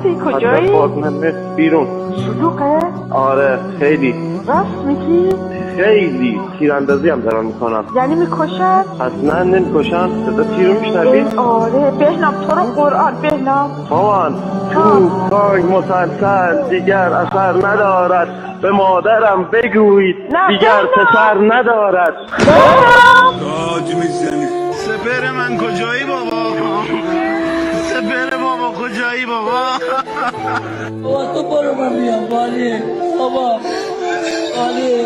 هستی کجایی؟ فاطمه بیرون. شلوغه؟ آره خیلی. راست میگی؟ خیلی تیراندازی هم دارن میکنن. یعنی میکشن؟ اصلا نمیکشن، صدا تیر رو میشنوی؟ آره بهنام تو رو قرآن بهنام. مامان تو تانک مسلسل دیگر اثر ندارد، به مادرم بگویید دیگر پسر ندارد. داد میزنی. سپر من کجایی بابا؟ سپر بابا کجایی بابا؟ بابا تو برو من بیام ولی بابا ولی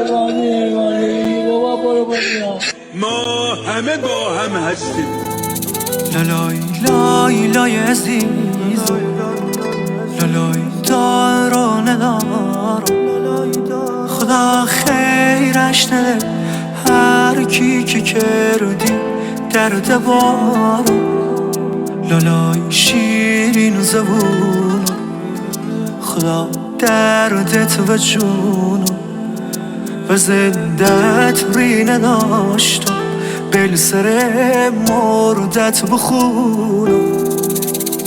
بابا برو من بیام. ما همه با هم هستیم. لالای لای لای عزیز، لالای دارو ندارو، خدا خیرش نده هر کی که کردی درد بارو. لالای شیرین زبونو، خدا دردت و جونو و زندت ری نداشتم بل سر مردت بخونو.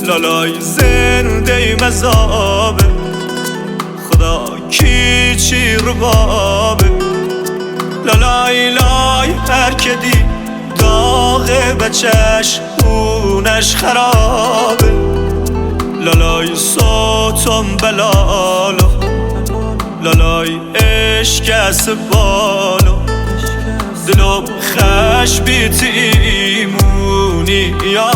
لالای زنده مذابه، خدا کی چی رو بابه. لالای لای هر که دی داغه بچش اونش خرابه. لالای صوتم بلالو، لالای عشق از بالو، دلم خش بیتیمونی یا